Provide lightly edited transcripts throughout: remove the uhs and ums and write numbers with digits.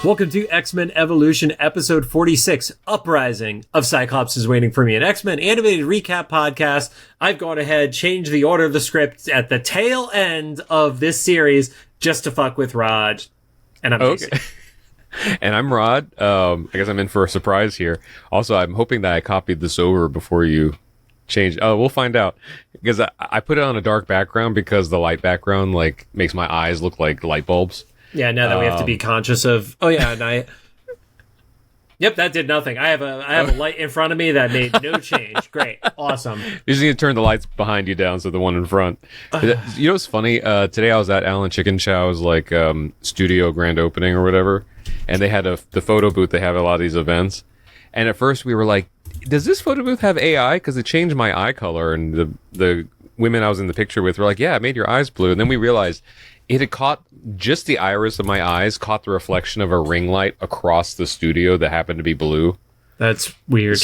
Welcome to X-Men Evolution, episode 46, Uprising of Cyclops is Waiting for Me, an X-Men animated recap podcast. I've gone ahead, changed the order of the script at the tail end of this series just to fuck with Raj. And I'm okay. And I'm Rod. I guess I'm in for a surprise here. Also, I'm hoping that I copied this over before you change. Oh, we'll find out. Because I put it on a dark background because the light background like makes my eyes look like light bulbs. Yeah, now that we have to be conscious of... Oh, yeah, and Yep, that did nothing. I have a light in front of me that made no change. Great. Awesome. You just need to turn the lights behind you down so the one in front. You know what's funny? Today I was at Alan Chicken Chow's like studio grand opening or whatever, and they had the photo booth. They have a lot of these events. And at first we were like, does this photo booth have AI? Because it changed my eye color. And the women I was in the picture with were like, yeah, it made your eyes blue. And then we realized... it had caught just the iris of my eyes, caught the reflection of a ring light across the studio that happened to be blue. That's weird.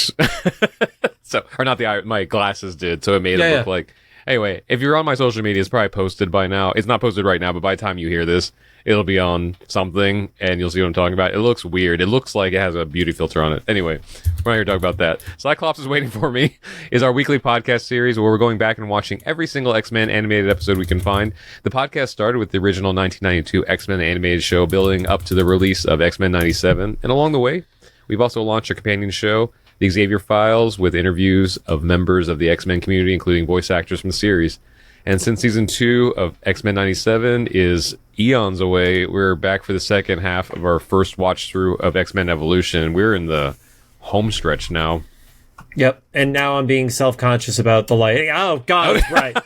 Or not the iris, my glasses did, so it made it look like... Anyway, if you're on my social media, it's probably posted by now. It's not posted right now, but by the time you hear this, it'll be on something, and you'll see what I'm talking about. It looks weird. It looks like it has a beauty filter on it. Anyway, we're not here to talk about that. Cyclops is Waiting for Me is our weekly podcast series where we're going back and watching every single X-Men animated episode we can find. The podcast started with the original 1992 X-Men animated show, building up to the release of X-Men 97. And along the way, we've also launched a companion show, the Xavier Files, with interviews of members of the X-Men community, including voice actors from the series. And since season 2 of X-Men 97 is eons away, we're back for the second half of our first watch through of X-Men Evolution. We're in the home stretch now. Yep. And now I'm being self-conscious about the lighting. Oh, God. Right.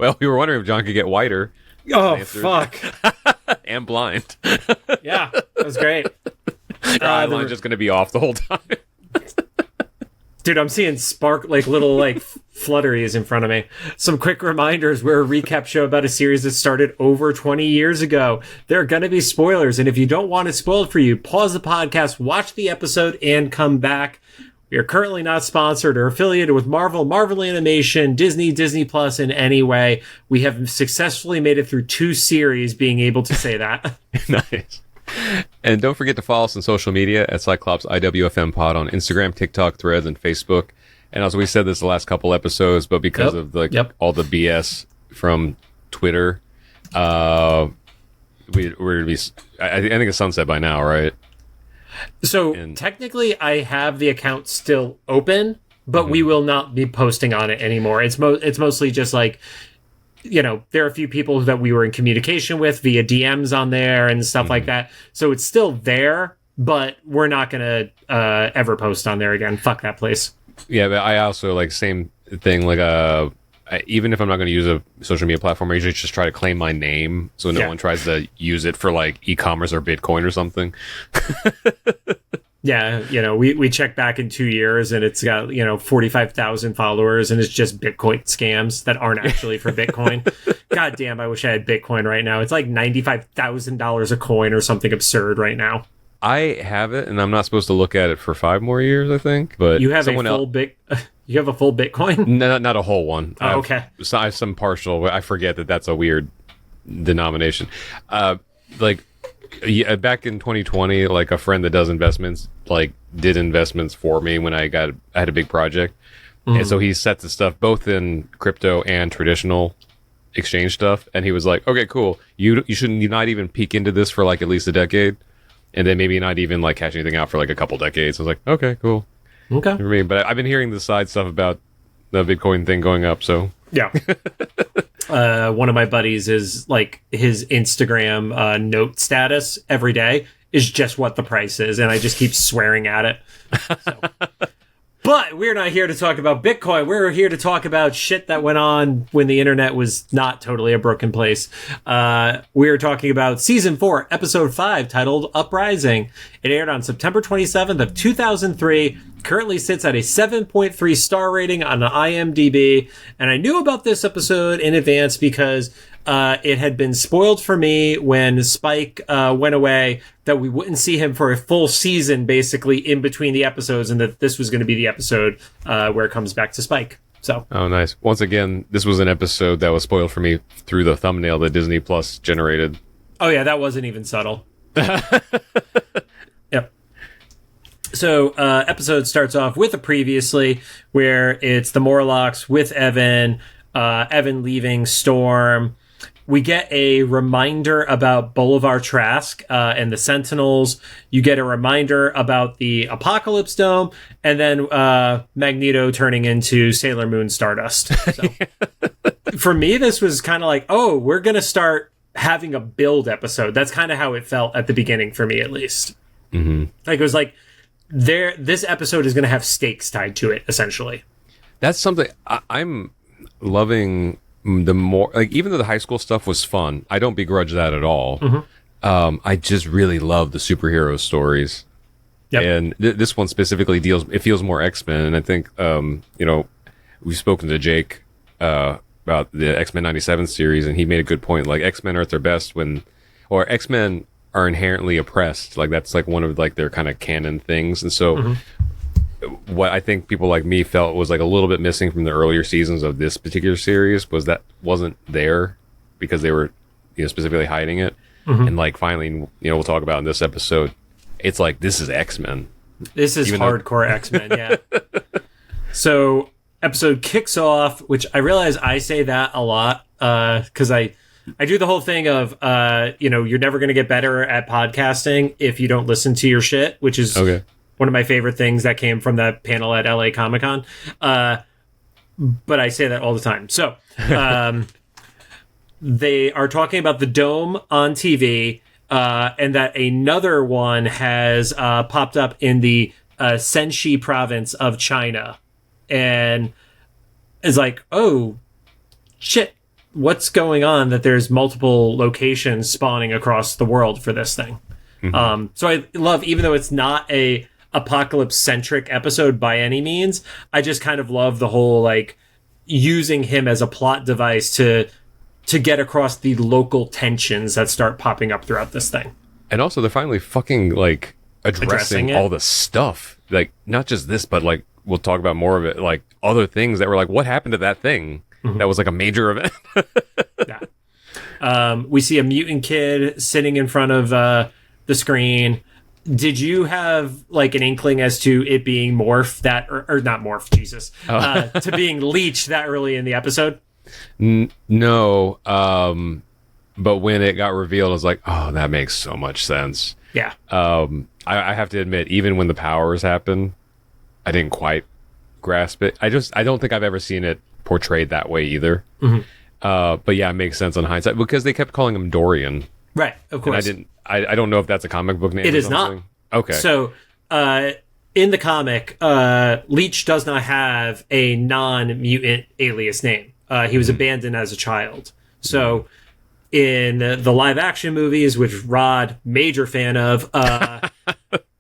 Well, we were wondering if John could get whiter. Oh, fuck. And blind. Yeah, that was great. Your eyeline's just going to be off the whole time. Dude, I'm seeing little flutteries in front of me. Some quick reminders. We're a recap show about a series that started over 20 years ago. There are going to be spoilers, and if you don't want it spoiled for you, pause the podcast, watch the episode, and come back. We are currently not sponsored or affiliated with Marvel Animation, Disney Plus in any way. We have successfully made it through 2 series being able to say that. Nice. And don't forget to follow us on social media at Cyclops IWFM Pod on Instagram, TikTok, Threads, and Facebook. And as we said this the last couple episodes, but because of all the BS from Twitter, we're gonna be. I think it's sunset by now, right? So technically, I have the account still open, but we will not be posting on it anymore. It's mostly just like, you know, there are a few people that we were in communication with via DMs on there and stuff like that. So it's still there, but we're not going to ever post on there again. Fuck that place. Yeah, but I also same thing. Even if I'm not going to use a social media platform, I usually just try to claim my name so no one tries to use it for e-commerce or Bitcoin or something. Yeah, you know, we check back in 2 years and it's got, 45,000 followers and it's just Bitcoin scams that aren't actually for Bitcoin. God damn, I wish I had Bitcoin right now. It's like $95,000 a coin or something absurd right now. I have it and I'm not supposed to look at it for 5 more years, I think. But you have you have a full Bitcoin? No, not a whole one. Oh, okay. I have some partial. I forget that's a weird denomination. Back in 2020, a friend that does investments, did investments for me when I had a big project. And so he set the stuff both in crypto and traditional exchange stuff. And he was like, okay, cool. You shouldn't not even peek into this for at least a decade. And then maybe not even catch anything out for a couple decades. I was like, okay, cool. Okay. For me. But I've been hearing the side stuff about the Bitcoin thing going up. So yeah. One of my buddies is his Instagram note status every day is just what the price is, and I just keep swearing at it. So. But we're not here to talk about Bitcoin. We're here to talk about shit that went on when the internet was not totally a broken place. We're talking about season 4, episode 5, titled Uprising. It aired on September 27th of 2003. Currently sits at a 7.3 star rating on the IMDb. And I knew about this episode in advance because it had been spoiled for me when Spyke went away, that we wouldn't see him for a full season, basically, in between the episodes, and that this was going to be the episode where it comes back to Spyke. So. Oh, nice. Once again, this was an episode that was spoiled for me through the thumbnail that Disney Plus generated. Oh, yeah, that wasn't even subtle. Yep. So episode starts off with a previously where it's the Morlocks with Evan, Evan leaving Storm. We get a reminder about Bolivar Trask and the Sentinels. You get a reminder about the Apocalypse Dome, and then Magneto turning into Sailor Moon Stardust. So, for me, this was kind of like, oh, we're going to start having a build episode. That's kind of how it felt at the beginning, for me at least. Mm-hmm. Like, it was like, this episode is going to have stakes tied to it, essentially. That's something I'm loving. The more, like, even though the high school stuff was fun, I don't begrudge that at all. Mm-hmm. I just really love the superhero stories. Yep. And this one specifically it feels more X-Men. And I think, we've spoken to Jake about the X-Men 97 series, and he made a good point. Like, X-Men are at their best or X-Men are inherently oppressed. Like, that's like one of like their kind of canon things. And so, mm-hmm. What I think people like me felt was like a little bit missing from the earlier seasons of this particular series was that wasn't there because they were, specifically hiding it. Mm-hmm. And like finally, we'll talk about in this episode, it's like, this is X-Men. This is hardcore X-Men, yeah. So episode kicks off, which I realize I say that a lot because I do the whole thing of, you're never going to get better at podcasting if you don't listen to your shit, which is okay. One of my favorite things that came from that panel at LA Comic-Con. But I say that all the time. So they are talking about the dome on TV and that another one has popped up in the Shenxi province of China. And is like, oh, shit, what's going on that there's multiple locations spawning across the world for this thing? Mm-hmm. So I love, even though it's not a apocalypse-centric episode by any means, I just kind of love the whole, like, using him as a plot device to get across the local tensions that start popping up throughout this thing. And also, they're finally fucking, like, addressing all the stuff. Like, not just this, but, like, we'll talk about more of it, like, other things that were like, what happened to that thing? Mm-hmm. That was, like, a major event. Yeah. We see a mutant kid sitting in front of the screen. Did you have like an inkling as to it being morph or not morph, Jesus, to being leech that early in the episode? No. But when it got revealed, I was like, oh, that makes so much sense. Yeah. I have to admit, even when the powers happen, I didn't quite grasp it. I don't think I've ever seen it portrayed that way either. Mm-hmm. But yeah, it makes sense on hindsight because they kept calling him Dorian. Right, of course. And I don't know if that's a comic book name. It is not. Okay. So, in the comic, Leech does not have a non-mutant alias name. He was abandoned as a child. So, in the live-action movies, which Rod, major fan of,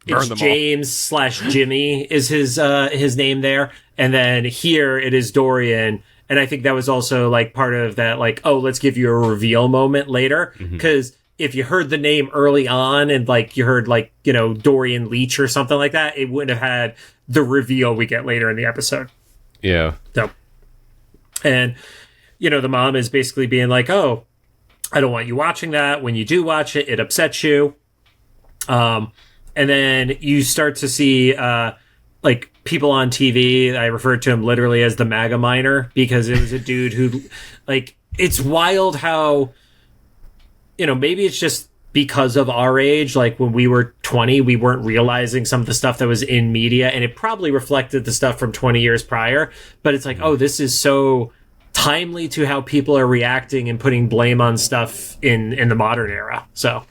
it's James/Jimmy is his name there. And then here it is Dorian. And I think that was also like part of that, like, oh, let's give you a reveal moment later. Because if you heard the name early on and like you heard like, Dorian Leech or something like that, it wouldn't have had the reveal we get later in the episode. Yeah. So, and, the mom is basically being like, oh, I don't want you watching that. When you do watch it, it upsets you. And then you start to see, like people on TV. I referred to him literally as the MAGA miner because it was a dude who, like, it's wild how, maybe it's just because of our age. Like when we were 20, we weren't realizing some of the stuff that was in media, and it probably reflected the stuff from 20 years prior. But it's like, oh, this is so timely to how people are reacting and putting blame on stuff in the modern era. So.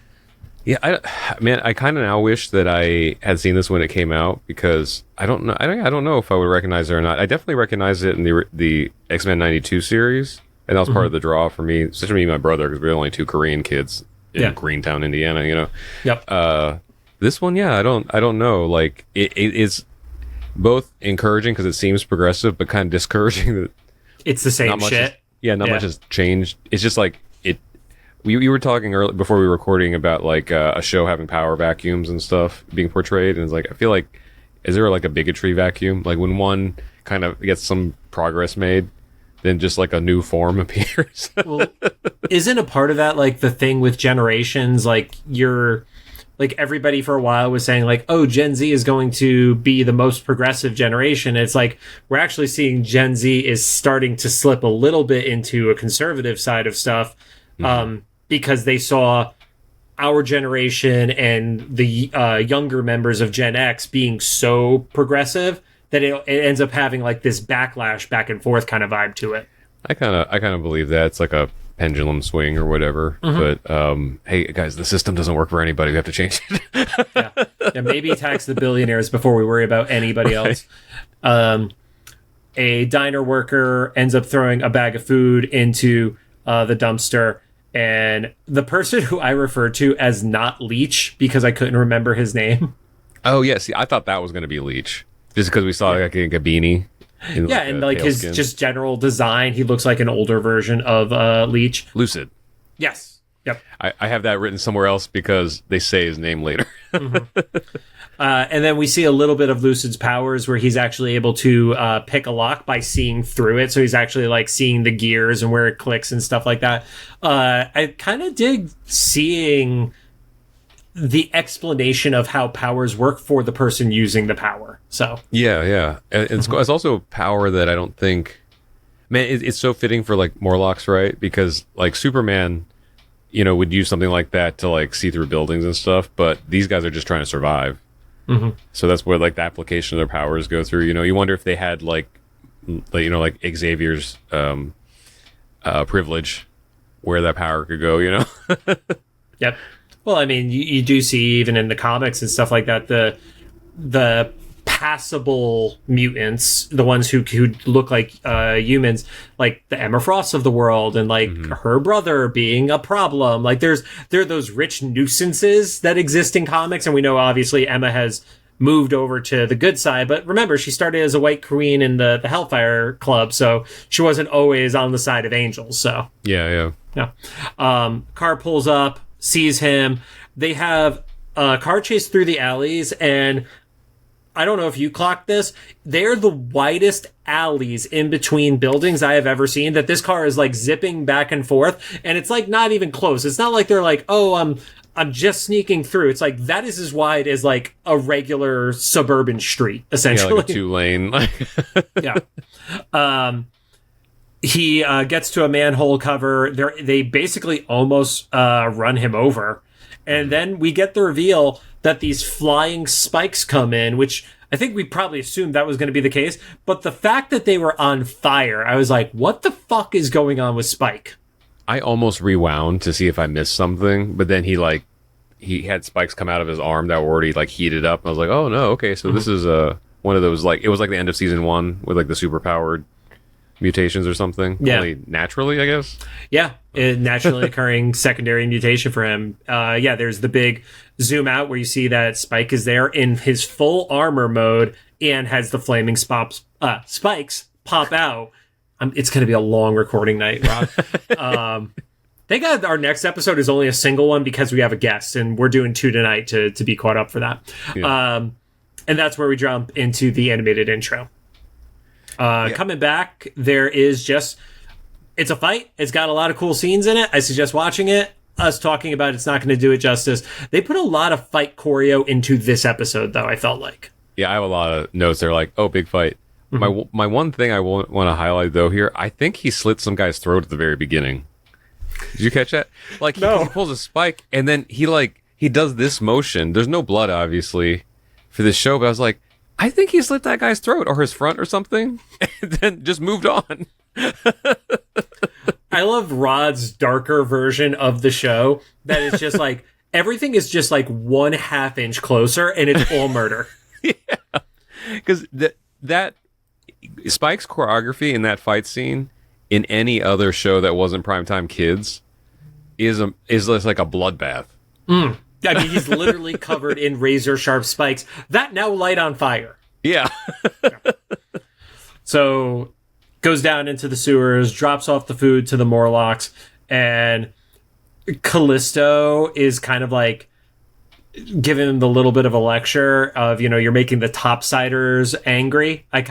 Yeah, I kind of now wish that I had seen this when it came out because I don't know. I don't know if I would recognize it or not. I definitely recognize it in the X-Men 92 series, and that was part of the draw for me, especially me and my brother, because we were only two Korean kids in Greentown, Indiana. Yep. This one, I don't know. Like it is both encouraging because it seems progressive, but kind of discouraging that it's the same shit. Not much has changed. It's just like it. We were talking early before we were recording about like a show having power vacuums and stuff being portrayed, and it's like I feel like, is there like a bigotry vacuum? Like when one kind of gets some progress made, then just like a new form appears. Well, isn't a part of that like the thing with generations? Like like everybody for a while was saying like, oh, Gen Z is going to be the most progressive generation. It's like we're actually seeing Gen Z is starting to slip a little bit into a conservative side of stuff, because they saw our generation and the younger members of Gen X being so progressive that it ends up having like this backlash back and forth kind of vibe to it. I kind of believe that it's like a pendulum swing or whatever. But hey guys, the system doesn't work for anybody. We have to change it. Yeah, maybe tax the billionaires before we worry about anybody else. A diner worker ends up throwing a bag of food into the dumpster, and the person who I referred to as not Leech because I couldn't remember his name. Oh yeah, see, I thought that was going to be Leech just because we saw like a beanie. And like his skin. Just general design, he looks like an older version of Leech. Lucid. Yes. Yep. I have that written somewhere else because they say his name later. And then we see a little bit of Lucid's powers where he's actually able to pick a lock by seeing through it. So he's actually like seeing the gears and where it clicks and stuff like that. I kind of dig seeing the explanation of how powers work for the person using the power. So yeah. It's also a power that I don't think, man, it's so fitting for like Morlocks, right? Because like Superman, would use something like that to like see through buildings and stuff, but these guys are just trying to survive. So that's where like the application of their powers go through. You wonder if they had like Xavier's privilege, where that power could go. Yep. Well, I mean, you do see even in the comics and stuff like that, the passable mutants, the ones who look like humans, like the Emma Frosts of the world, and like her brother being a problem. Like there are those rich nuisances that exist in comics, and we know obviously Emma has moved over to the good side, but remember she started as a white queen in the Hellfire Club, so she wasn't always on the side of angels. So yeah. Car pulls up, sees him. They have a car chase through the alleys, and I don't know if you clocked this. They're the widest alleys in between buildings I have ever seen, that this car is like zipping back and forth, and it's like not even close. It's not like they're like, oh, I'm just sneaking through. It's like that is as wide as like a regular suburban street, essentially. Yeah, like a 2-lane. Yeah. He gets to a manhole cover. They basically almost run him over. And then we get the reveal that these flying spikes come in, which I think we probably assumed that was going to be the case. But the fact that they were on fire, I was like, what the fuck is going on with Spyke? I almost rewound to see if I missed something, but then he had spikes come out of his arm that were already like heated up. I was like, oh no, okay, so this is one of those, like, it was like the end of season 1 with like the super powered mutations or something. Yeah. Only naturally, I guess. Yeah, a naturally occurring secondary mutation for him. There's the big zoom out where you see that Spyke is there in his full armor mode and has the flaming spikes pop out. It's going to be a long recording night, Rob. Thank God our next episode is only a single one because we have a guest, and we're doing 2 tonight to be caught up for that. Yeah. And that's where we jump into the animated intro. Coming back, there is it's a fight. It's got a lot of cool scenes in it. I suggest watching it. Us talking about it's not going to do it justice. They put a lot of fight choreo into this episode, though, I felt like. Yeah, I have a lot of notes. They're like, oh, big fight. My one thing I want to highlight, though, here, I think he slit some guy's throat at the very beginning. Did you catch that? Like, he pulls a spike, and then he does this motion. There's no blood, obviously, for this show, but I was like, I think he slit that guy's throat or his front or something, and then just moved on. I love Rod's darker version of the show that is just like, everything is just like 1/2 inch closer, and it's all murder. Yeah. Because that Spike's choreography in that fight scene in any other show that wasn't Primetime Kids is just like a bloodbath. I mean, he's literally covered in razor sharp spikes that now light on fire. Yeah. So goes down into the sewers, drops off the food to the Morlocks, and Callisto is kind of like giving him the little bit of a lecture of, you're making the topsiders angry. I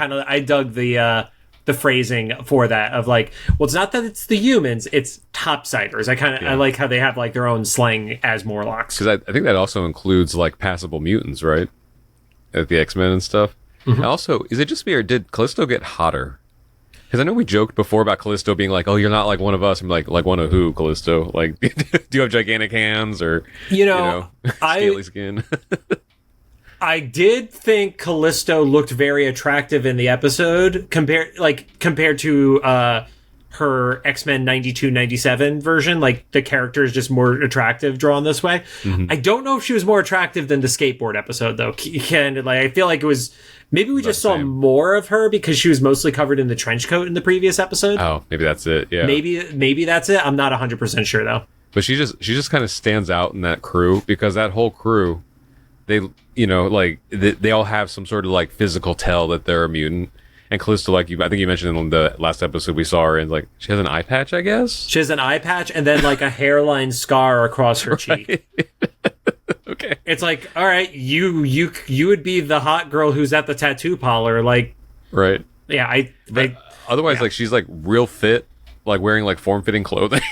dug the the phrasing for that of like, well, it's not that it's the humans, it's topsiders. I like how they have like their own slang as Morlocks. Because I think that also includes like passable mutants, right? Like the X-Men and stuff. And also, is it just me or did Callisto get hotter? Because I know we joked before about Callisto being like, oh, you're not like one of us. I'm like one of who, Callisto? Like, do you have gigantic hands or, scaly skin? I did think Callisto looked very attractive in the episode compared to her X-Men 92-97 version. Like, the character is just more attractive drawn this way. I don't know if she was more attractive than the skateboard episode, though. I feel like it was... Maybe we just saw more of her because she was mostly covered in the trench coat in the previous episode. Oh, maybe that's it, yeah. Maybe that's it. I'm not 100% sure, though. But she just kind of stands out in that crew because that whole crew... They all have some sort of like physical tell that they're a mutant. And Callisto, like I think you mentioned in the last episode we saw her, and like she has an eye patch, I guess. She has an eye patch, and then like a hairline scar across her cheek. Okay, it's like, all right, you would be the hot girl who's at the tattoo parlor, like, right? Yeah, otherwise, like she's like real fit, like wearing like form-fitting clothing.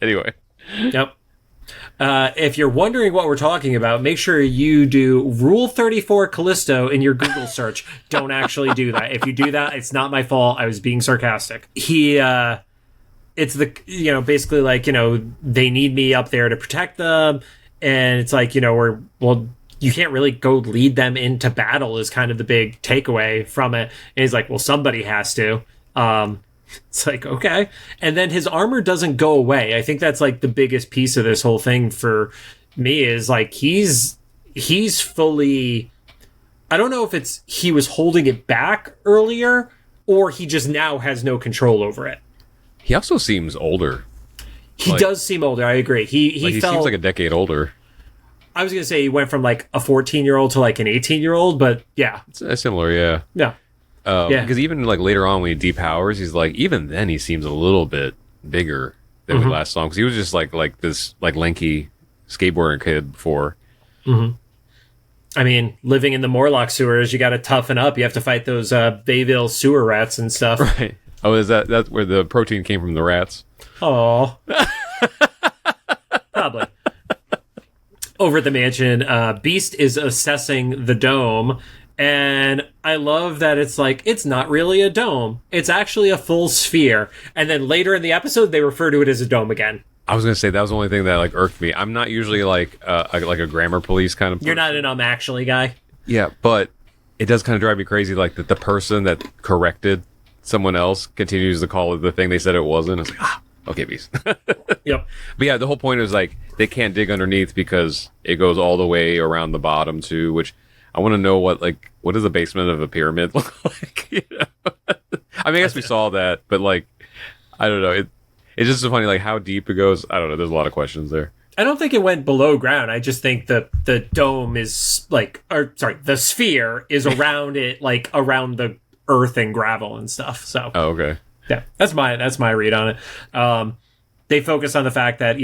Anyway, yep. If you're wondering what we're talking about, make sure you do Rule 34 Callisto in your Google search. Don't actually do that. If you do that, it's not my fault. I was being sarcastic. It's basically like, they need me up there to protect them. And it's like, you can't really go lead them into battle is kind of the big takeaway from it. And he's like, well, somebody has to. It's like, okay. And then his armor doesn't go away. I think that's like the biggest piece of this whole thing for me is like he's fully... I don't know if it's he was holding it back earlier or he just now has no control over it. He also seems older. He does seem older. I agree. He seems like a decade older. I was going to say he went from like a 14-year-old to like an 18-year-old, but yeah. It's similar, yeah. Yeah. Because even like later on when he depowers, he's like, even then he seems a little bit bigger than we last saw him. Because he was just like this like lanky skateboarding kid before. I mean, living in the Morlocks sewers, you got to toughen up. You have to fight those Bayville sewer rats and stuff. Right. Oh, that's where the protein came from, the rats? Oh. Probably. Over at the mansion, Beast is assessing the dome. And I love that it's like, it's not really a dome. It's actually a full sphere. And then later in the episode, they refer to it as a dome again. I was going to say, that was the only thing that like irked me. I'm not usually like a grammar police kind of person. You're not an actually guy? Yeah, but it does kind of drive me crazy like that the person that corrected someone else continues to call it the thing they said it wasn't. It's like, okay, Beast. Yep. But yeah, the whole point is like, they can't dig underneath because it goes all the way around the bottom too, which... I want to know what does the basement of a pyramid look like? I mean, I guess we saw that, but like, I don't know. It's just so funny, like how deep it goes. I don't know. There's a lot of questions there. I don't think it went below ground. I just think that the dome is the sphere is around it, like around the earth and gravel and stuff. So, oh, okay, yeah, that's my read on it. They focus on the fact that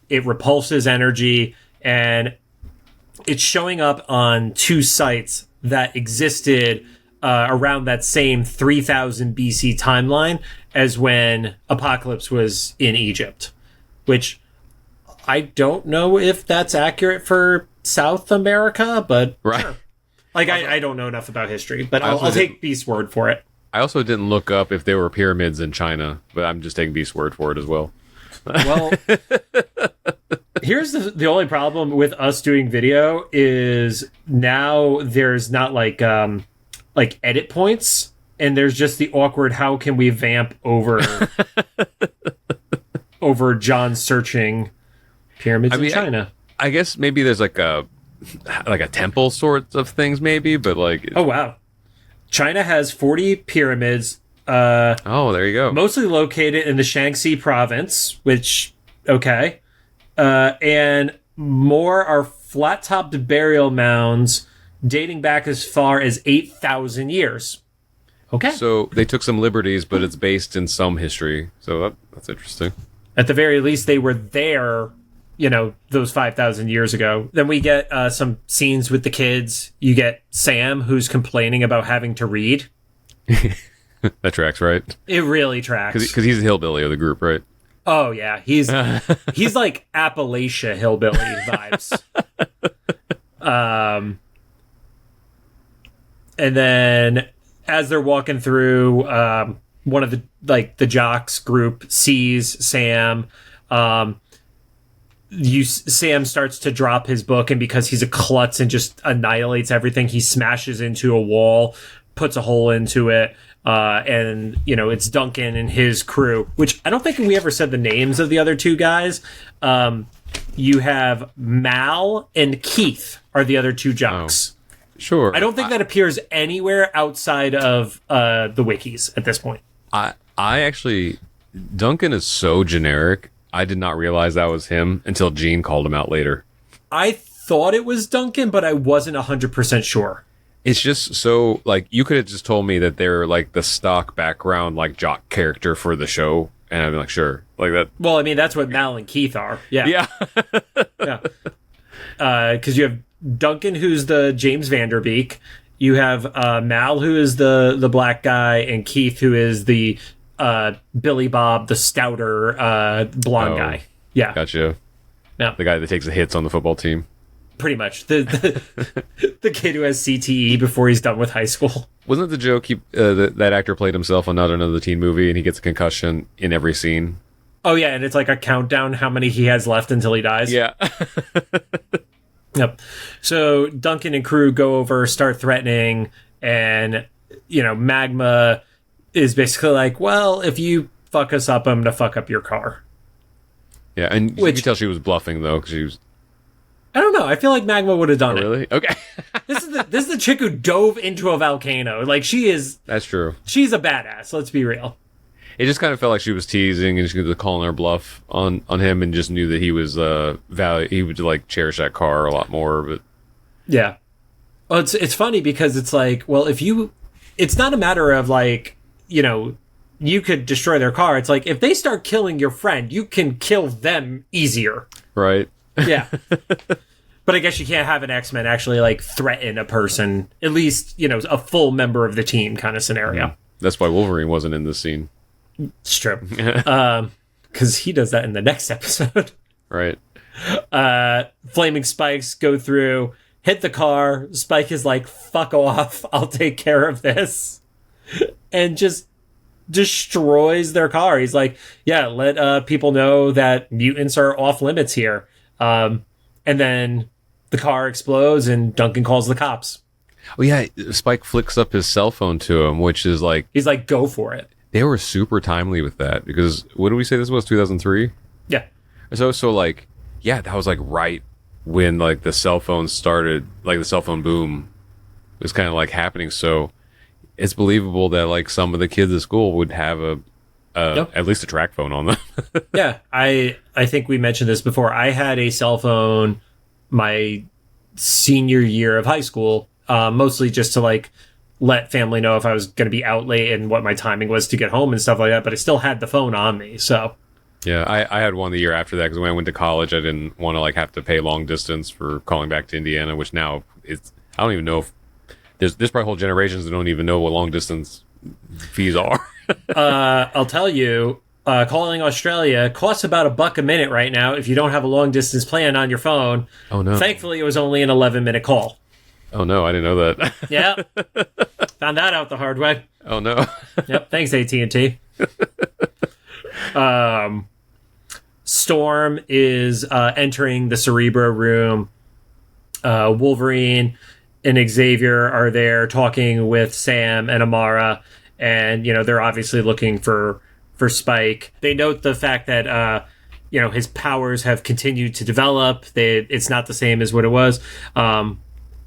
it repulses energy and it's showing up on two sites that existed around that same 3000 BC timeline as when Apocalypse was in Egypt, which I don't know if that's accurate for South America, but right. Sure. Like, I don't know enough about history, but I'll take Beast's word for it. I also didn't look up if there were pyramids in China, but I'm just taking Beast's word for it as well. Well, here's the only problem with us doing video is now there's not like edit points, and there's just the awkward how can we vamp over John searching pyramids in China. I guess maybe there's like a temple sort of things maybe, but like oh wow. China has 40 pyramids. Oh, there you go. Mostly located in the Shaanxi province, which, okay. And more are flat-topped burial mounds dating back as far as 8,000 years. Okay. So they took some liberties, but it's based in some history. So that's interesting. At the very least, they were there, those 5,000 years ago. Then we get some scenes with the kids. You get Sam, who's complaining about having to read. That tracks, right? It really tracks. Because he's the hillbilly of the group, right? Oh yeah, he's like Appalachia hillbilly vibes. And then as they're walking through, one of the jocks group sees Sam. Sam starts to drop his book, and because he's a klutz and just annihilates everything, he smashes into a wall, puts a hole into it. And it's Duncan and his crew, which I don't think we ever said the names of the other two guys. You have Mal and Keith are the other two jocks. Oh, sure. I don't think that appears anywhere outside of the wikis at this point. I actually, Duncan is so generic. I did not realize that was him until Gene called him out later. I thought it was Duncan, but I wasn't 100% sure. It's just so, like, you could have just told me that they're, like, the stock background, like, jock character for the show, and I'd be like, sure. Like that. Well, I mean, that's what Mal and Keith are. Yeah. Yeah. Yeah. Because you have Duncan, who's the James Vanderbeek. You have Mal, who is the black guy, and Keith, who is the Billy Bob, the stouter blonde guy. Yeah. Gotcha. Yeah. The guy that takes the hits on the football team. Pretty much. The kid who has CTE before he's done with high school. Wasn't it the joke that actor played himself on not another teen movie and he gets a concussion in every scene? Oh, yeah, and it's like a countdown how many he has left until he dies. Yeah. Yep. So Duncan and crew go over, start threatening, and, Magma is basically like, well, if you fuck us up, I'm going to fuck up your car. Yeah, and you can tell she was bluffing, though, because she was... I don't know. I feel like Magma would have done it. Really? Okay. This is the chick who dove into a volcano. Like, she is... That's true. She's a badass. Let's be real. It just kind of felt like she was teasing and she was calling her bluff on him, and just knew that he was he would like cherish that car a lot more. But yeah, well, it's funny because it's like, well, it's not a matter of like, you could destroy their car. It's like if they start killing your friend, you can kill them easier. Right. Yeah. But I guess you can't have an X-Men actually like threaten a person, at least, a full member of the team kind of scenario. That's why Wolverine wasn't in this scene. It's true. Because he does that in the next episode. Right. Flaming spikes go through, hit the car. Spike is like, fuck off. I'll take care of this. And just destroys their car. He's like, yeah, let people know that mutants are off limits here. And then the car explodes and Duncan calls the cops. Oh, yeah. Spike flicks up his cell phone to him, which is like... He's like, go for it. They were super timely with that because what did we say this was, 2003? Yeah. So like, yeah, that was like right when like the cell phone started, like the cell phone boom was kind of like happening. So it's believable that like some of the kids at school would have at least a track phone on them. Yeah. I think we mentioned this before. I had a cell phone my senior year of high school, mostly just to like let family know if I was going to be out late and what my timing was to get home and stuff like that. But I still had the phone on me. So yeah, I had one the year after that because when I went to college, I didn't want to like have to pay long distance for calling back to Indiana, which now it's, I don't even know if there's probably whole generations that don't even know what long distance fees are. I'll tell you, calling Australia costs about $1 a minute right now if you don't have a long distance plan on your phone. Oh no. Thankfully, it was only an 11-minute call. Oh no, I didn't know that. Yeah. Found that out the hard way. Oh no. Yep, thanks AT&T. Storm is entering the Cerebro room. Wolverine and Xavier are there talking with Sam and Amara, and they're obviously looking for Spike. They note the fact that his powers have continued to develop. It's not the same as what it was.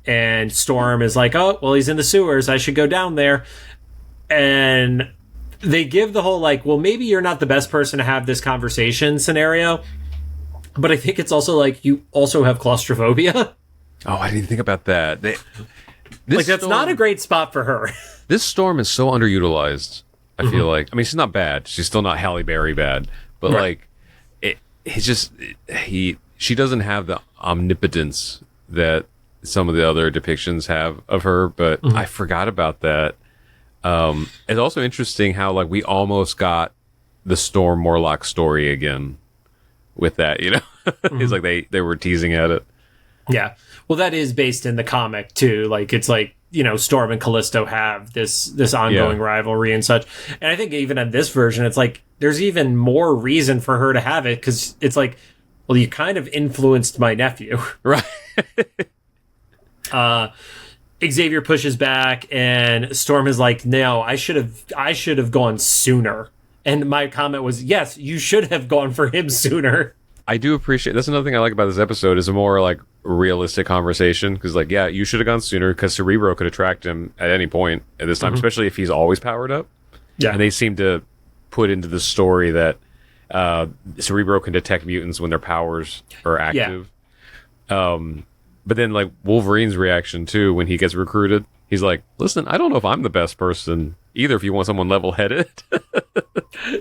And Storm is like, oh, well, he's in the sewers. I should go down there. And they give the whole, like, well, maybe you're not the best person to have this conversation scenario. But I think it's also, like, you also have claustrophobia. Oh, I didn't think about that. That's not a great spot for her. This Storm is so underutilized, I feel like. I mean, she's not bad. She's still not Halle Berry bad. But, right. like, she doesn't have the omnipotence that some of the other depictions have of her, but I forgot about that. It's also interesting how like we almost got the Storm Morlock story again with that, you know. It's like they were teasing at it. Yeah, well, that is based in the comic too. Like it's like, you know, Storm and Callisto have this ongoing rivalry and such. And I think even in this version, it's like there's even more reason for her to have it, because it's like, well, you kind of influenced my nephew, right? Xavier pushes back, and Storm is like, "No, I should have gone sooner." And my comment was, "Yes, you should have gone for him sooner." I do appreciate, that's another thing I like about this episode, is a more like realistic conversation, because like, yeah, you should have gone sooner, because Cerebro could have tracked him at any point at this time, especially if he's always powered up. Yeah, and they seem to put into the story that Cerebro can detect mutants when their powers are active. But then like Wolverine's reaction too when he gets recruited, he's like, "Listen, I don't know if I'm the best person either. If you want someone level-headed."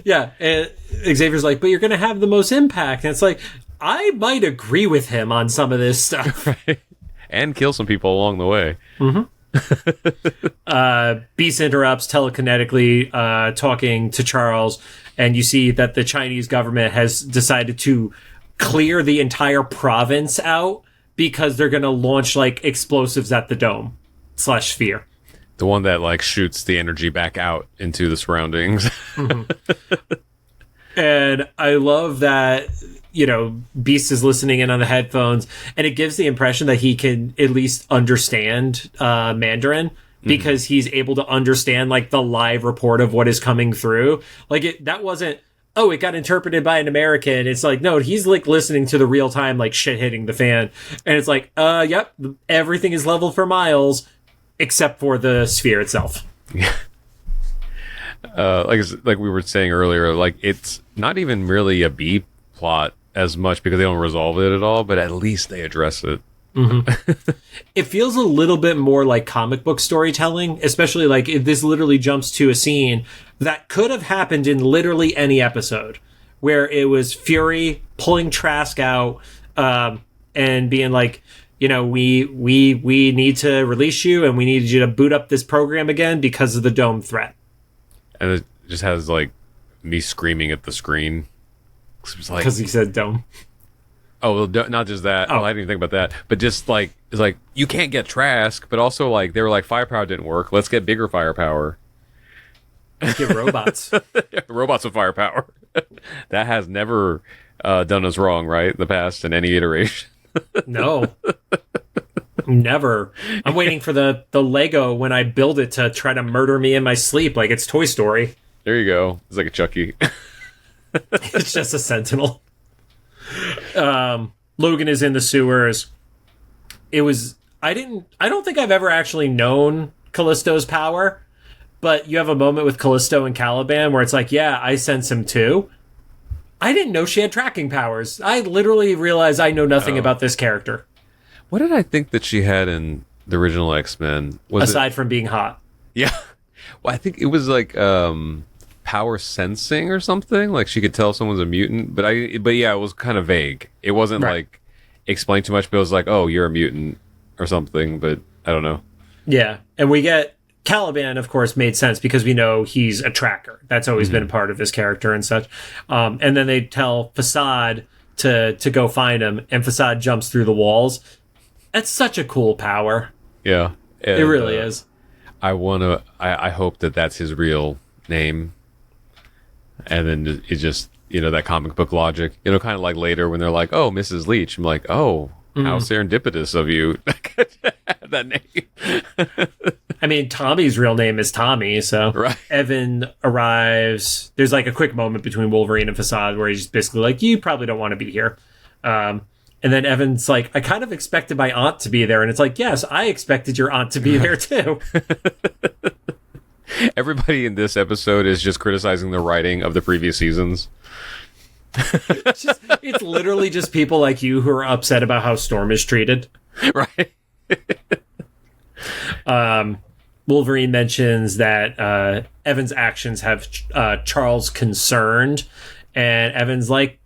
Yeah, and Xavier's like, "But you're going to have the most impact." And it's like, I might agree with him on some of this stuff, right? And kill some people along the way. Beast interrupts telekinetically, talking to Charles, and you see that the Chinese government has decided to clear the entire province out because they're going to launch like explosives at the dome / sphere. The one that like shoots the energy back out into the surroundings. And I love that, you know, Beast is listening in on the headphones, and it gives the impression that he can at least understand Mandarin, because he's able to understand like the live report of what is coming through. Like that wasn't, oh, it got interpreted by an American. It's like, no, he's like listening to the real time, like shit hitting the fan. And it's like, yep, everything is level for Miles except for the sphere itself. Yeah. Like we were saying earlier, like it's not even really a B plot as much because they don't resolve it at all, but at least they address it. It feels a little bit more like comic book storytelling, especially like if this literally jumps to a scene that could have happened in literally any episode, where it was Fury pulling Trask out and being like, you know, we need to release you, and we need you to boot up this program again because of the dome threat. And it just has like me screaming at the screen because he said dome. Oh, well, not just that. Oh, I didn't even think about that. But just like, it's like, you can't get Trask, but also like, they were like, firepower didn't work. Let's get bigger firepower. Let's get robots. Robots with firepower. That has never done us wrong, right? In the past, in any iteration. No. Never. I'm waiting for the Lego when I build it to try to murder me in my sleep like it's Toy Story. There you go. It's like a Chucky. It's just a Sentinel. Logan is in the sewers. I don't think I've ever actually known Callisto's power, but you have a moment with Callisto and Caliban where it's like, yeah, I sense him too. I didn't know she had tracking powers. I literally realized I know nothing about this character. What did I think that she had in the original X-Men? Aside from being hot. Yeah. Well, I think it was like power sensing or something. Like she could tell if someone's a mutant. But yeah, it was kind of vague. It wasn't like explained too much, but it was like, oh, you're a mutant or something. But I don't know. Yeah. And we get Caliban, of course, made sense because we know he's a tracker. That's always been a part of his character and such. And then they tell Facade to go find him, and Facade jumps through the walls. That's such a cool power. Yeah. And, it really is. I hope that that's his real name. And then it just, you know, that comic book logic, you know, kind of like later when they're like, oh, Mrs. Leach. I'm like, oh, how serendipitous of you. That name. I mean, Tommy's real name is Tommy, so right. Evan arrives. There's like a quick moment between Wolverine and Facade where he's basically like, you probably don't want to be here. And then Evan's like, I kind of expected my aunt to be there. And it's like, yes, I expected your aunt to be there too. Everybody in this episode is just criticizing the writing of the previous seasons. It's literally just people like you who are upset about how Storm is treated. Right. Wolverine mentions that Evan's actions have Charles concerned. And Evan's like,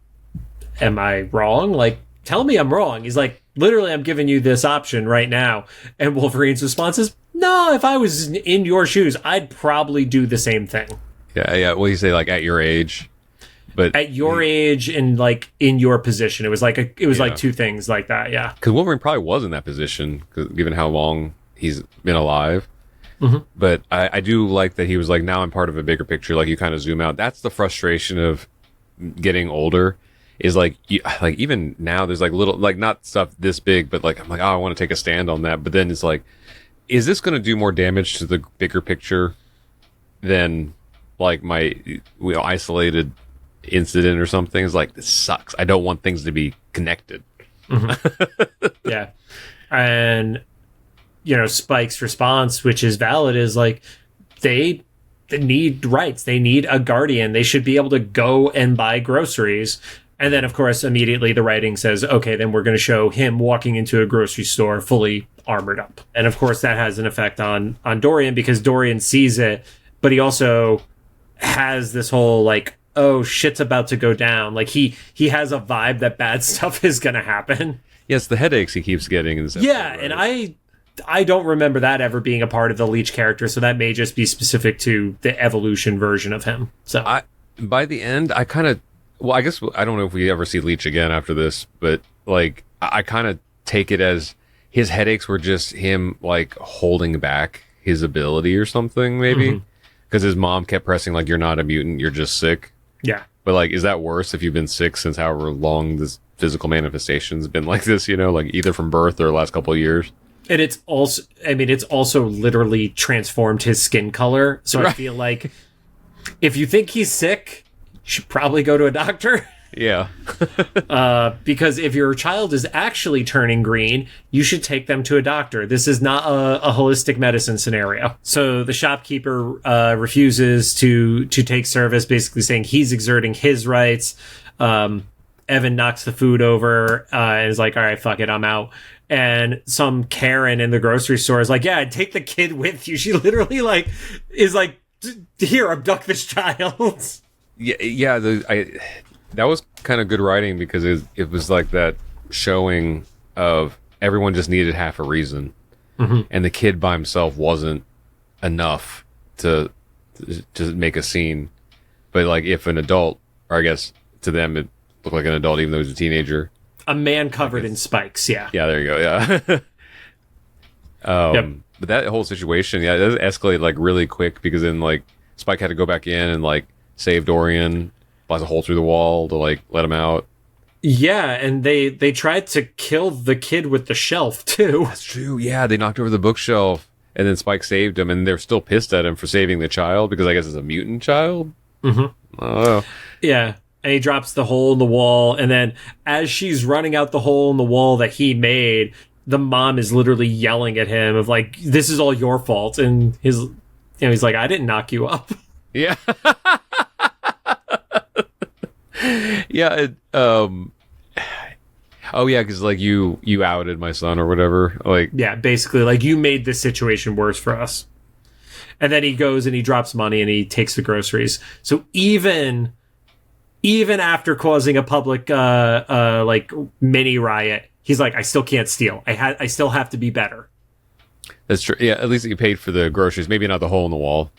am I wrong? Like, tell me I'm wrong. He's like, literally, I'm giving you this option right now. And Wolverine's response is, No, if I was in your shoes, I'd probably do the same thing. Yeah. What do you say, like, at your age? But at your age and, like, in your position. It was like like two things like that, yeah. Because Wolverine probably was in that position, given how long he's been alive. Mm-hmm. But I do like that he was like, now I'm part of a bigger picture. Like, you kind of zoom out. That's the frustration of getting older, is like, even now there's like little, like, not stuff this big, but like, I'm like, oh, I want to take a stand on that. But then it's like, is this going to do more damage to the bigger picture than like my isolated incident or something? Is like, this sucks. I don't want things to be connected. Mm-hmm. Yeah. And, Spike's response, which is valid, is like, they need rights. They need a guardian. They should be able to go and buy groceries. And then, of course, immediately the writing says, okay, then we're going to show him walking into a grocery store fully armored up. And, of course, that has an effect on Dorian, because Dorian sees it, but he also has this whole, like, oh, shit's about to go down. Like, he has a vibe that bad stuff is going to happen. Yes, the headaches he keeps getting. Yeah, right? And I don't remember that ever being a part of the Leech character, so that may just be specific to the evolution version of him. So by the end, I kind of... Well, I guess I don't know if we ever see Leech again after this, but like I kind of take it as his headaches were just him like holding back his ability or something, maybe because his mom kept pressing like, you're not a mutant, you're just sick. Yeah. But like, is that worse if you've been sick since however long this physical manifestation's been like this, like either from birth or the last couple of years? And it's also literally transformed his skin color. So right. I feel like if you think he's sick, should probably go to a doctor. Yeah. Because if your child is actually turning green, you should take them to a doctor. This is not a holistic medicine scenario. So the shopkeeper refuses to take service, basically saying he's exerting his rights. Evan knocks the food over and is like, all right, fuck it, I'm out. And some Karen in the grocery store is like, yeah, take the kid with you. She literally is like, here, abduct this child. Yeah. That was kind of good writing, because it was like that showing of everyone just needed half a reason, and the kid by himself wasn't enough to make a scene. But like, if an adult, or I guess to them it looked like an adult, even though he was a teenager, a man covered in spikes. Yeah. Yeah. There you go. Yeah. Yep. But that whole situation, it does escalate like really quick, because then like Spyke had to go back in and like save Dorian, blasts a hole through the wall to like let him out. Yeah, and they tried to kill the kid with the shelf too. That's true. Yeah, they knocked over the bookshelf, and then Spyke saved him, and they're still pissed at him for saving the child, because I guess it's a mutant child. Oh. Yeah, and he drops the hole in the wall, and then as she's running out the hole in the wall that he made, the mom is literally yelling at him of like, "This is all your fault," and he's like, "I didn't knock you up." Yeah. Yeah. Oh yeah, because like you outed my son or whatever. Like, yeah, basically like, you made this situation worse for us. And then he goes and he drops money and he takes the groceries. So even after causing a public like mini riot, he's like, I still can't steal. I still have to be better. That's true. Yeah, at least he paid for the groceries. Maybe not the hole in the wall.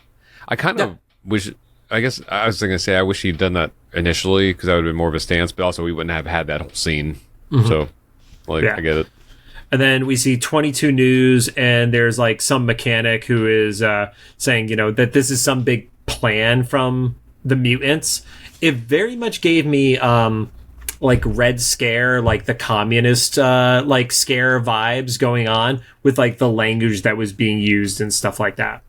I kind of wish. I guess I was going to say I wish he'd done that initially, because that would have been more of a stance. But also, we wouldn't have had that whole scene. So, like, I get it. And then we see 22 News, and there's like some mechanic who is saying, that this is some big plan from the mutants. It very much gave me like Red Scare, like the communist like scare vibes going on with like the language that was being used and stuff like that.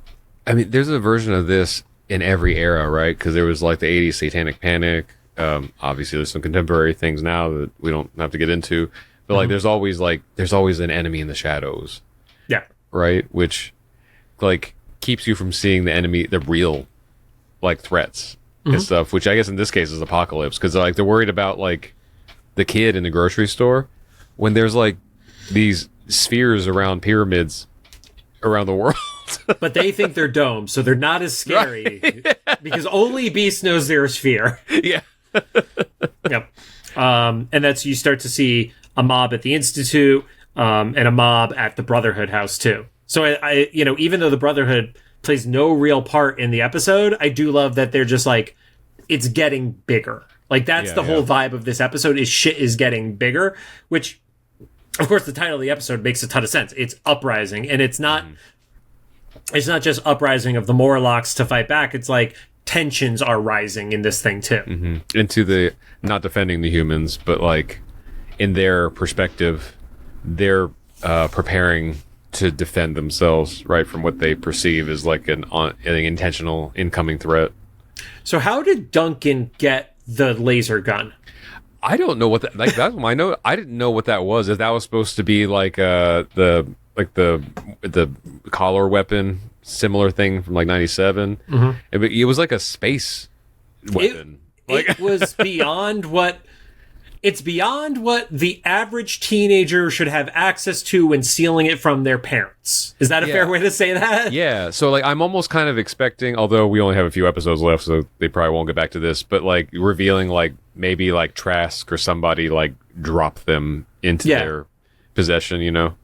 I mean, there's a version of this in every era, right? Because there was like the 80s Satanic Panic. Obviously, there's some contemporary things now that we don't have to get into. But like, there's always an enemy in the shadows. Yeah. Right? Which like keeps you from seeing the enemy, the real like threats and stuff, which I guess in this case is Apocalypse, because like they're worried about like the kid in the grocery store when there's like these spheres around pyramids around the world. But they think they're domes, so they're not as scary, right? Because only Beast knows they're a sphere. Yeah. Yep. And that's, you start to see a mob at the Institute, and a mob at the Brotherhood house too. So I even though the Brotherhood plays no real part in the episode, I do love that they're just like, it's getting bigger. Like, that's the whole vibe of this episode, is shit is getting bigger, which, of course, the title of the episode makes a ton of sense. It's Uprising, and it's not just Uprising of the Morlocks to fight back. It's like tensions are rising in this thing too. Into the, not defending the humans, but like in their perspective, they're preparing to defend themselves, right, from what they perceive as like an intentional incoming threat. So how did Duncan get the laser gun? I don't know what that, like, that's my note. I didn't know what that was. If that was supposed to be like the collar weapon, similar thing from like 97. It was like a space weapon. It was beyond what the average teenager should have access to when stealing it from their parents. Is that a fair way to say that? Yeah. So like, I'm almost kind of expecting, although we only have a few episodes left, so they probably won't get back to this, but like revealing like maybe like Trask or somebody like drop them into their possession, you know?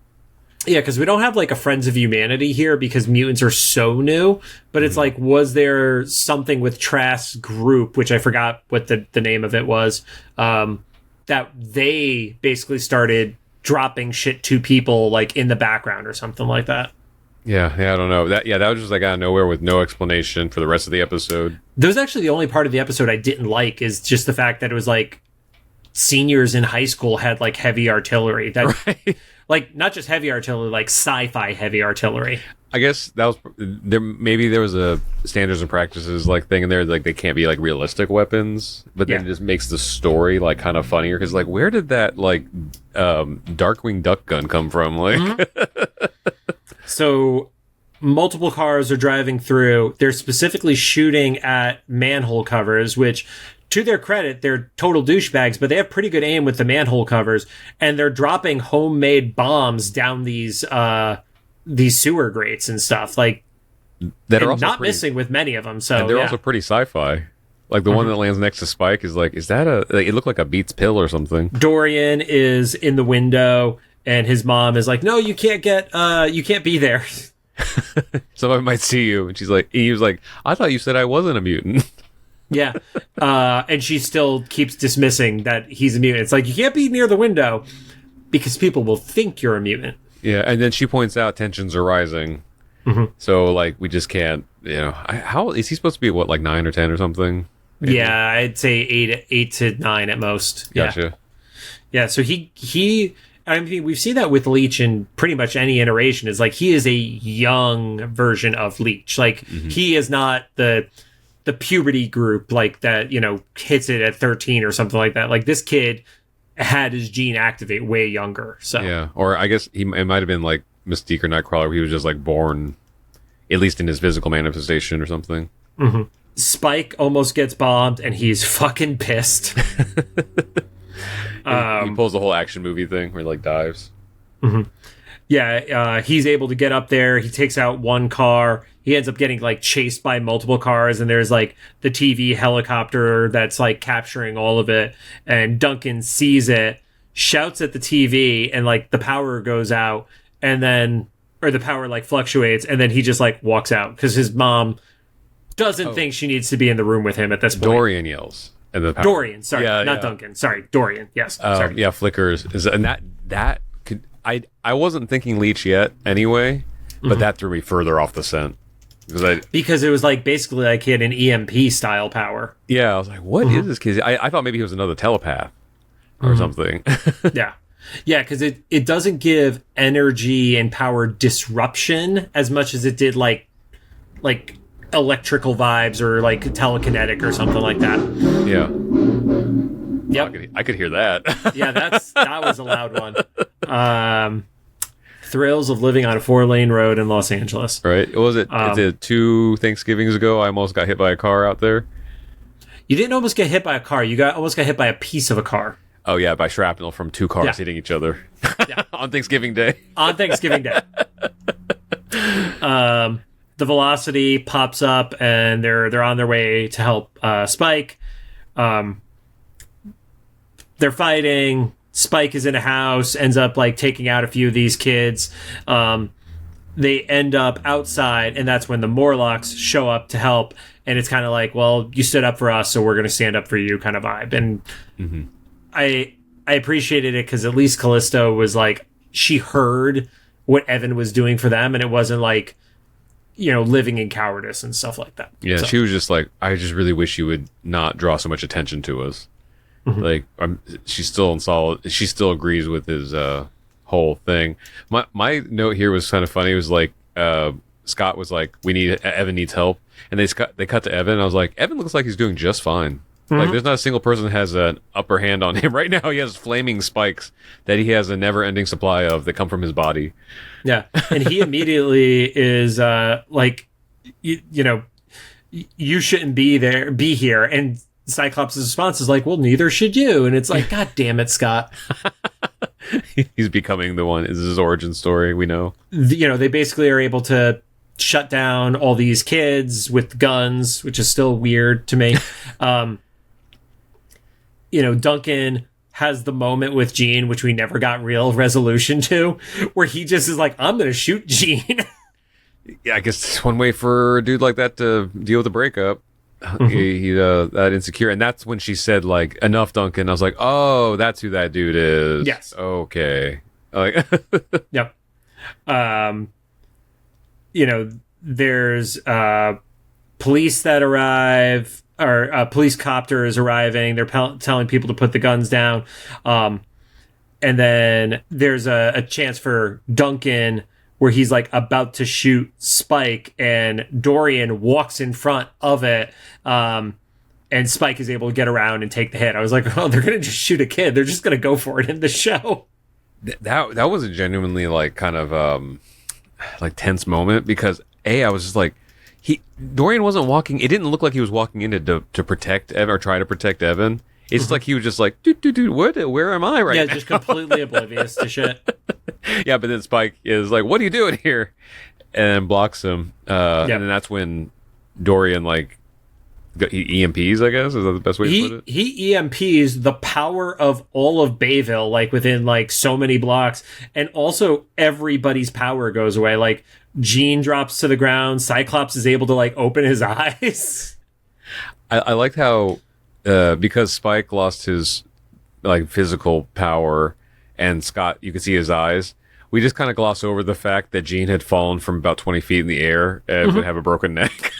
Yeah, because we don't have like a Friends of Humanity here because mutants are so new. But it's like, was there something with Trask's group, which I forgot what the name of it was, that they basically started dropping shit to people like in the background or something like that. Yeah, I don't know. That was just like out of nowhere with no explanation for the rest of the episode. That was actually the only part of the episode I didn't like, is just the fact that it was like seniors in high school had like heavy artillery. That right. Like not just heavy artillery, like sci-fi heavy artillery. I guess that was there. Maybe there was a standards and practices like thing in there, like they can't be like realistic weapons, but then it just makes the story like kind of funnier because like where did that like Darkwing Duck gun come from? Like, So multiple cars are driving through. They're specifically shooting at manhole covers, which, to their credit, they're total douchebags, but they have pretty good aim with the manhole covers, and they're dropping homemade bombs down these sewer grates and stuff, like, that are also not missing with many of them. So and they're also pretty sci-fi. Like the one that lands next to Spyke is like, is that like, it looked like a Beats pill or something. Dorian is in the window, and his mom is like, "No, you can't be there." Somebody might see you, and he was like, "I thought you said I wasn't a mutant." Yeah. And she still keeps dismissing that he's a mutant. It's like, you can't be near the window because people will think you're a mutant. Yeah, and then she points out tensions are rising. So, like, we just can't, how is he supposed to be, what, like 9 or 10 or something? Maybe? Yeah, I'd say 8 to 9 at most. Gotcha. Yeah, so he I mean, we've seen that with Leech in pretty much any iteration. Is like, he is a young version of Leech. Like, he is not the puberty group like that, hits it at 13 or something like that. Like, this kid had his gene activate way younger. So yeah, or I guess it might have been like Mystique or Nightcrawler, where he was just like born, at least in his physical manifestation or something. Spyke almost gets bombed, and he's fucking pissed. He pulls the whole action movie thing where he like dives. Yeah, he's able to get up there. He takes out one car. He ends up getting like chased by multiple cars, and there's like the TV helicopter that's like capturing all of it. And Duncan sees it, shouts at the TV, and like the power goes out, and then, or the power like fluctuates, and then he just like walks out because his mom doesn't think she needs to be in the room with him at this point. Dorian yells. And the power. Dorian, sorry, not Duncan. Sorry, Dorian. Yes, sorry. Yeah, flickers, and that could. I wasn't thinking Leech yet anyway, but that threw me further off the scent. Because it was like basically like he had an EMP style power. Yeah, I was like, what is this kid? I thought maybe he was another telepath or something. Yeah, because it doesn't give energy and power disruption as much as it did like electrical vibes or like telekinetic or something like that. Yeah. Yep. I could hear that. Yeah, that was a loud one. Thrills of living on a 4-lane road in Los Angeles. Right. Was it 2 Thanksgivings ago? I almost got hit by a car out there. You didn't almost get hit by a car. You almost got hit by a piece of a car. Oh yeah, by shrapnel from 2 cars hitting each other. Yeah. On Thanksgiving Day. On Thanksgiving Day. The Velocity pops up, and they're on their way to help Spyke. They're fighting. Spyke is in a house, ends up like taking out a few of these kids. they end up outside, and that's when the Morlocks show up to help. And it's kind of like, well, you stood up for us, so we're going to stand up for you kind of vibe. And I appreciated it because at least Callisto was like, she heard what Evan was doing for them, and it wasn't like, living in cowardice and stuff like that. Yeah, so. She was just like, I just really wish you would not draw so much attention to us. Like, she's still she still agrees with his whole thing. My note here was kind of funny. It was like, Scott was like, Evan needs help. And they cut to Evan. And I was like, Evan looks like he's doing just fine. Like, there's not a single person that has an upper hand on him. Right now, he has flaming spikes that he has a never-ending supply of that come from his body. Yeah, and he immediately is like, you shouldn't be here. And Cyclops' response is like, well, neither should you. And it's like, God damn it, Scott. He's becoming the one. This is his origin story, we know. They basically are able to shut down all these kids with guns, which is still weird to me. Duncan has the moment with Jean, which we never got real resolution to, where he just is like, I'm going to shoot Jean. Yeah, I guess it's one way for a dude like that to deal with a breakup. He that insecure. And that's when she said, like, enough, Duncan. I was like, oh, that's who that dude is. Yes. Okay. Like, yep. There's police that arrive, or police copter is arriving. They're telling people to put the guns down. And then there's a chance for Duncan where he's like about to shoot Spyke, and Dorian walks in front of it. And Spyke is able to get around and take the hit. I was like, oh, they're going to just shoot a kid. They're just going to go for it in the show. That was a genuinely like kind of like tense moment, because I was just like, Dorian wasn't walking. It didn't look like he was walking in to protect Evan or try to protect Evan. It's like he was just like, dude, what? Where am I right now? Yeah, just completely oblivious to shit. Yeah, but then Spyke is like, what are you doing here? And blocks him. And then that's when Dorian, like, he EMPs, I guess? Is that the best way to put it? He EMPs the power of all of Bayville, like, within, like, so many blocks. And also, everybody's power goes away. Like, Jean drops to the ground. Cyclops is able to, like, open his eyes. I liked how, because Spyke lost his, like, physical power, and Scott, you could see his eyes, we just kind of gloss over the fact that Jean had fallen from about 20 feet in the air and would have a broken neck.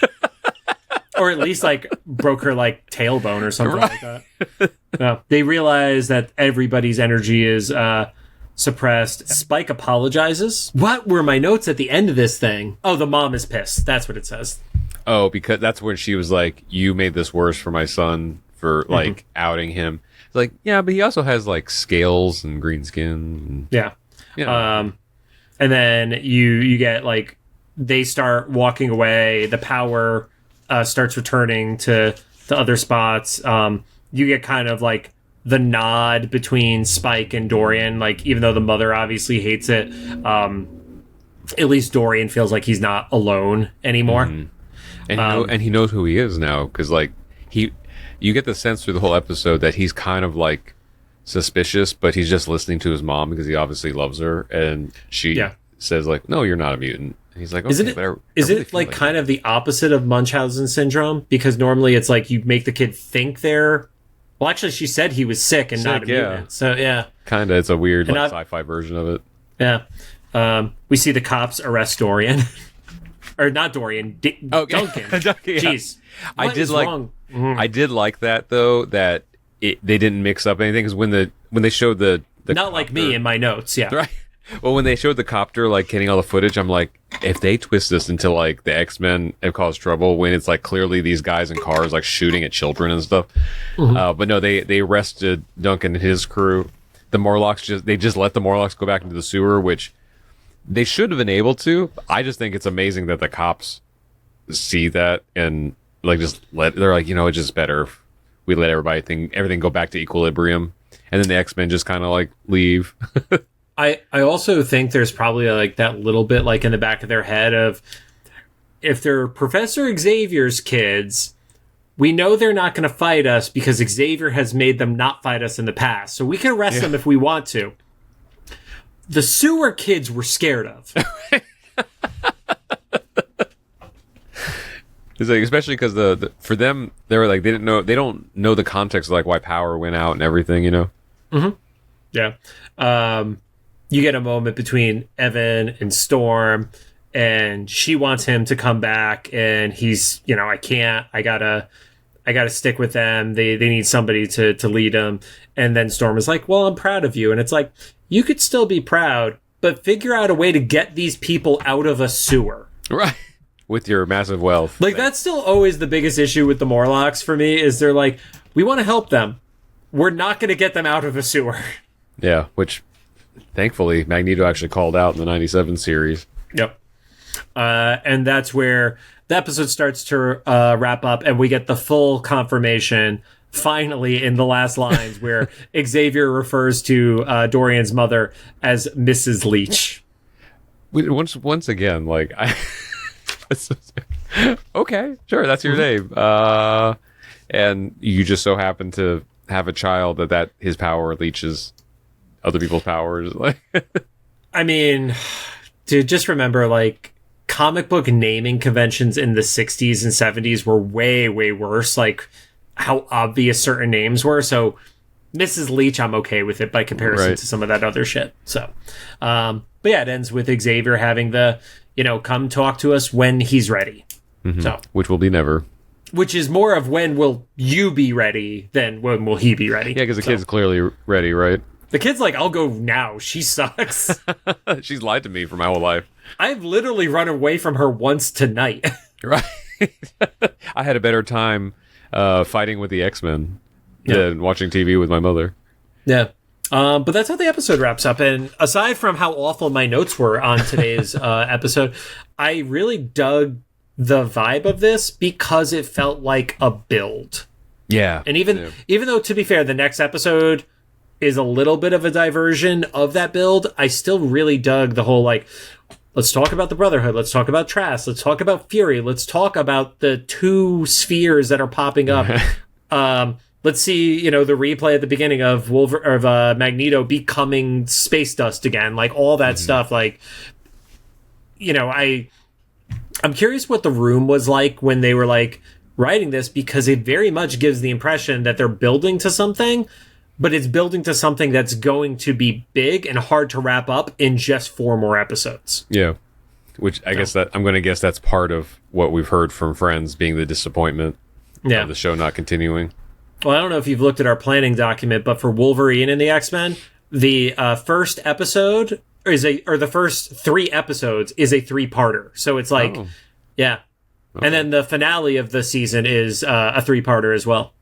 Or at least, like, broke her, like, tailbone or something like that. No, they realize that everybody's energy is suppressed. Spyke apologizes. What were my notes at the end of this thing? Oh, the mom is pissed. That's what it says. Oh, because that's when she was like, you made this worse for my son for, like, outing him. It's like, yeah, but he also has, like, scales and green skin. And, yeah. And then you get, like, they start walking away. The power starts returning to other spots. You get kind of, like, the nod between Spyke and Dorian. Like, even though the mother obviously hates it, at least Dorian feels like he's not alone anymore. And he knows who he is now, because, like, you get the sense through the whole episode that he's kind of, like, suspicious, but he's just listening to his mom because he obviously loves her, and she says, like, no, you're not a mutant. And he's like, okay, is it like kind of the opposite of Munchausen syndrome? Because normally it's like you make the kid think they're... Well, actually, she said he was sick and not a mutant. So, yeah. Kind of. It's a weird, like, sci-fi version of it. Yeah. We see the cops arrest Dorian. Or not Dorian, Duncan. Jeez. I did like that, though, that they didn't mix up anything, because when they showed the not copter, like me in my notes, yeah. Right. Well, when they showed the copter, like, getting all the footage, I'm like, if they twist this into, like, the X-Men have caused trouble, when it's, like, clearly these guys in cars, like, shooting at children and stuff. But no, they arrested Duncan and his crew. The Morlocks just let the Morlocks go back into the sewer, which they should have been able to. I just think it's amazing that the cops see that and, like, they're like, it's just better if we let everything go back to equilibrium, and then the X-Men just kind of, like, leave. I also think there's probably, like, that little bit, like, in the back of their head of, if they're Professor Xavier's kids, we know they're not going to fight us because Xavier has made them not fight us in the past, so we can arrest them if we want to. The sewer kids we're scared of. It's like, especially because the for them they were like they don't know the context of like why power went out and everything, you know. Mm-hmm. Yeah. You get a moment between Evan and Storm, and she wants him to come back, and he's, I can't. I gotta stick with them. They need somebody to lead them. And then Storm is like, well, I'm proud of you. And it's like, you could still be proud, but figure out a way to get these people out of a sewer. Right. With your massive wealth. Like, that's still always the biggest issue with the Morlocks for me, is they're like, we want to help them. We're not going to get them out of a sewer. Yeah, which thankfully Magneto actually called out in the 97 series. Yep. And that's where the episode starts to wrap up, and we get the full confirmation finally in the last lines where Xavier refers to Dorian's mother as Mrs. Leach. Once again, like, okay, sure, that's your name. And you just so happen to have a child that his power leeches other people's powers. I mean, dude, just remember, like, comic book naming conventions in the 60s and 70s were way, way worse. Like, how obvious certain names were. So Mrs. Leach, I'm okay with it by comparison to some of that other shit. So, but yeah, it ends with Xavier having the, come talk to us when he's ready. Mm-hmm. So, which will be never. Which is more of when will you be ready than when will he be ready. Yeah, because the kid's clearly ready, right? The kid's like, I'll go now. She sucks. She's lied to me for my whole life. I've literally run away from her once tonight. Right. I had a better time fighting with the X-Men than watching TV with my mother. Yeah. But that's how the episode wraps up. And aside from how awful my notes were on today's episode, I really dug the vibe of this because it felt like a build. Yeah. And even though, to be fair, the next episode is a little bit of a diversion of that build, I still really dug the whole, like, let's talk about the Brotherhood, let's talk about Trask, let's talk about Fury, let's talk about the two spheres that are popping up. Let's see, the replay at the beginning of Magneto becoming space dust again, like all that stuff. Like, I'm curious what the room was like when they were like writing this, because it very much gives the impression that they're building to something, but it's building to something that's going to be big and hard to wrap up in just 4 more episodes. Yeah. Which I guess I'm going to guess that's part of what we've heard from friends being the disappointment of the show not continuing. Well, I don't know if you've looked at our planning document, but for Wolverine and the X-Men, the first episode the first 3 episodes is a 3-parter. So it's like, yeah. Okay. And then the finale of the season is a 3-parter as well.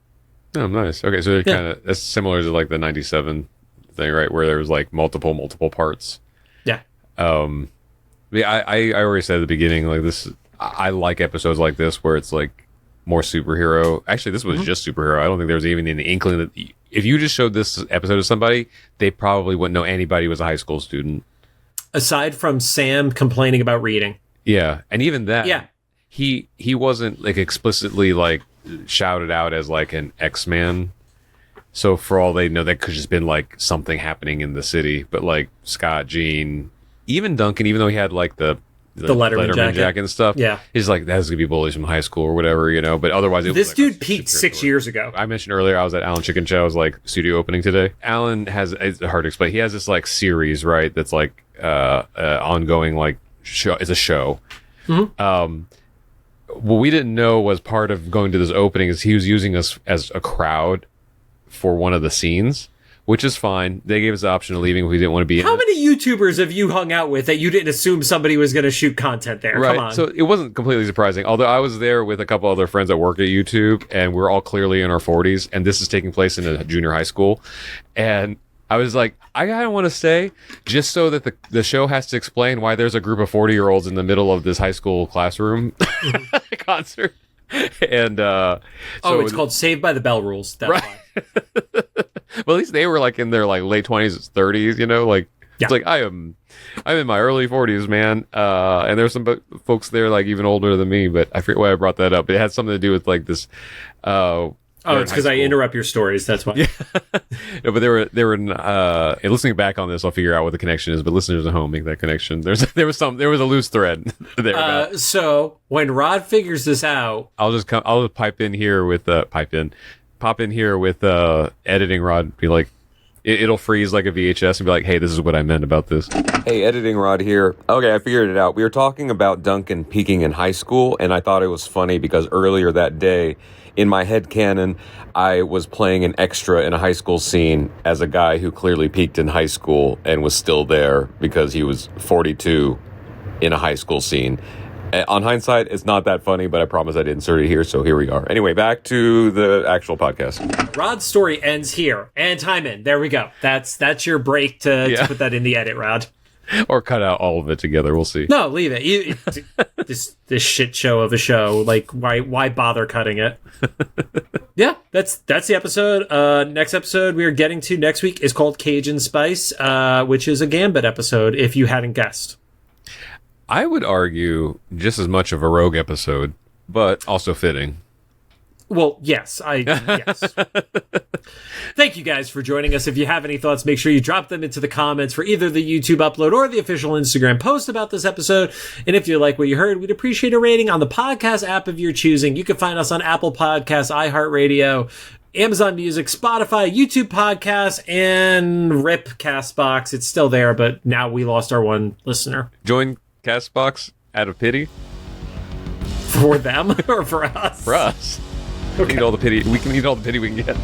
Oh, nice. Okay, so that's similar to like the 97 thing, right? Where there was like multiple parts. Yeah. Yeah, I already said at the beginning, like this, I like episodes like this where it's like more superhero. Actually, this was just superhero. I don't think there was even an inkling that if you just showed this episode to somebody, they probably wouldn't know anybody was a high school student. Aside from Sam complaining about reading. Yeah, and even that. Yeah. He wasn't like explicitly like shouted out as like an X-Man. So for all they know, that could just been like something happening in the city. But like Scott, Jean, even Duncan, even though he had like the Letterman jacket and stuff, he's like, that's gonna be bullies from high school or whatever, But otherwise, this dude peaked 6 years ago. I mentioned earlier I was at Alan Chicken Show's like studio opening today. Alan has, it's hard to explain. He has this like series, right? That's like ongoing like show. It's a show. Mm-hmm. What we didn't know was part of going to this opening is he was using us as a crowd for one of the scenes, which is fine. They gave us the option of leaving if we didn't want to be in. How many YouTubers have you hung out with that you didn't assume somebody was going to shoot content there? Right. Come on. So it wasn't completely surprising. Although I was there with a couple other friends that work at YouTube, and we're all clearly in our 40s, and this is taking place in a junior high school. And I was like, I kind of want to stay just so that the show has to explain why there's a group of 40-year-olds in the middle of this high school classroom concert. And it's called Saved by the Bell Rules. That's right. Why. Well, at least they were like in their like late 20s, 30s, like it's like I'm in my early 40s, man. And there's some folks there like even older than me, but I forget why I brought that up. It had something to do with like this Oh, it's because I interrupt your stories. That's why. Yeah. No, but they were. And listening back on this, I'll figure out what the connection is. But listeners at home make that connection. There was a loose thread there. So when Rod figures this out, I'll just pop in here with editing Rod. Be like, it'll freeze like a VHS and be like, hey, this is what I meant about this. Hey, editing Rod here. Okay, I figured it out. We were talking about Duncan peaking in high school, and I thought it was funny because earlier that day, in my head canon, I was playing an extra in a high school scene as a guy who clearly peaked in high school and was still there because he was 42 in a high school scene. On hindsight, it's not that funny, but I promise I'd insert it here, so here we are. Anyway, back to the actual podcast. Rod's story ends here. And time in. There we go. That's your break to put that in the edit, Rod. Or cut out all of it together. We'll see. No, leave it. This shit show of a show. Like, why bother cutting it? Yeah, that's the episode. Next episode we are getting to next week is called Cajun Spice, which is a Gambit episode, if you hadn't guessed. I would argue just as much of a Rogue episode, but also fitting. Well, yes. Yes. Thank you guys for joining us. If you have any thoughts, make sure you drop them into the comments for either the YouTube upload or the official Instagram post about this episode. And if you like what you heard, we'd appreciate a rating on the podcast app of your choosing. You can find us on Apple Podcasts, iHeartRadio, Amazon Music, Spotify, YouTube Podcasts, and RIP Castbox. It's still there, but now we lost our one listener. Join Castbox out of pity? For them or for us? For us. Okay. We can eat all the pity we can get.